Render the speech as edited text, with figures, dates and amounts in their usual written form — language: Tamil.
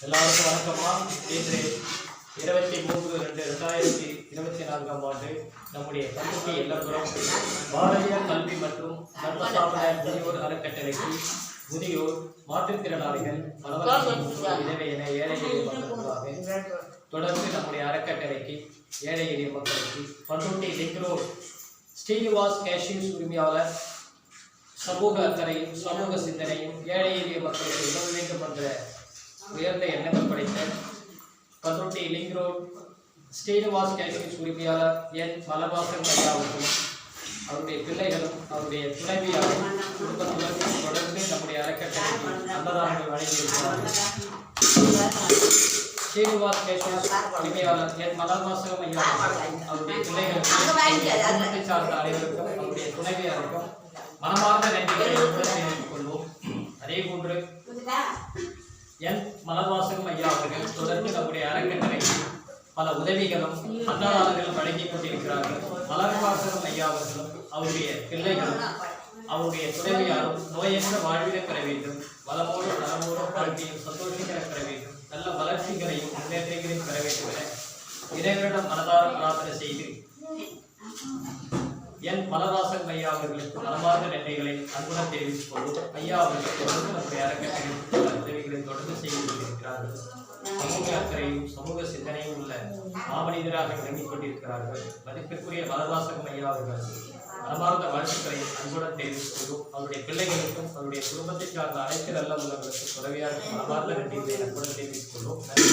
எல்லாருக்கும் வணக்கம்மா. இன்று 23/2/2024 ஆண்டு நம்முடைய பள்ளிக்கு எல்லப்புறம் பாரதிய கல்வி மற்றும் சர்வசாதாரண முதியோர் அறக்கட்டளைக்கு முதியோர் மாற்றுத்திறனாளிகள் இடைவெளியின ஏழை எளிய மக்களுக்காக தொடர்ந்து நம்முடைய அறக்கட்டளைக்கு ஏழை எளிய மக்களுக்கு Panruti link road Srinivas cashews உரிமையாளர் சமூக அக்கறையும் சமூக சிந்தனையும் ஏழை எளிய மக்களுக்கு உதவ வேண்டும் என்ற உயர்ந்த எண்ணங்கள் படைத்த Panruti link road Srinivas cashews உரிமையாளர் என் மலபாசன் ஐயாவுக்கும் அவருடைய பிள்ளைகளும் அவருடைய துணைவியாரும் குடும்பத்துடன் தொடர்ந்து நம்முடைய அறக்கட்டளைக்கு அன்னதானங்கள் வழங்கியிருக்கிறார்கள். ஸ்ரீனிவாஸ் கேஷ்யூஸ் உரிமையாளர் என் மலபாசன் ஐயா அவருடைய பிள்ளைகளுக்கும் சார்ந்த அனைவருக்கும் அவருடைய துணைவியாருக்கும் மனமார்ந்த நன்றிகளை தெரிவித்துக் கொள்வோம். அதே போன்று என் மலர்வாசகம் ஐயா அவர்கள் தொடர்ந்து நம்முடைய அறக்கட்டளைக்கு பல உதவிகளும் அன்னதானங்களும் வழங்கிக் கொண்டிருக்கிறார்கள். மலர்வாசகம் ஐயா அவர்களும் அவருடைய பிள்ளைகளும் அவருடைய துணைவியாரும் நோயற்ற வாழ்விலை பெற வேண்டும், வளமோடு நலமோடு வாழ்க்கையும் சந்தோஷங்களை பெற வேண்டும், நல்ல வளர்ச்சிகளையும் முன்னேற்றங்களையும் பெற வேண்டும் என இறைவனிடம் மனதார பிரார்த்தனை செய்து என் மலர்வாசகம் ஐயா அவர்களுக்கு மனமார்ந்த நன்றிகளை அன்புடன் தெரிவித்துக் கொள்வோம். ஐயா அவர்கள் தொடர்ந்து நம்முடைய அறக்கட்டளை உதவிகளை தொடர்ந்து செய்து கொண்டிருக்கிறார்கள். சமூக அக்கறையும் சமூக சிந்தனையும் உள்ள மாமனிதராக விளங்கிக் கொண்டிருக்கிறார்கள். மதிப்பிற்குரிய மலர்வாசகம் ஐயா அவர்கள் மனமார்ந்த வாழ்த்துக்களை அன்புடன் தெரிவித்துக் கொள்வோம். அவருடைய பிள்ளைகளுக்கும் அவருடைய குடும்பத்தை சார்ந்த அனைத்து நல்ல உள்ளவர்களுக்கும் உதவியாக மனமார்ந்த நன்றிகளை அன்புடன் தெரிவித்துக் கொள்வோம். நன்றி.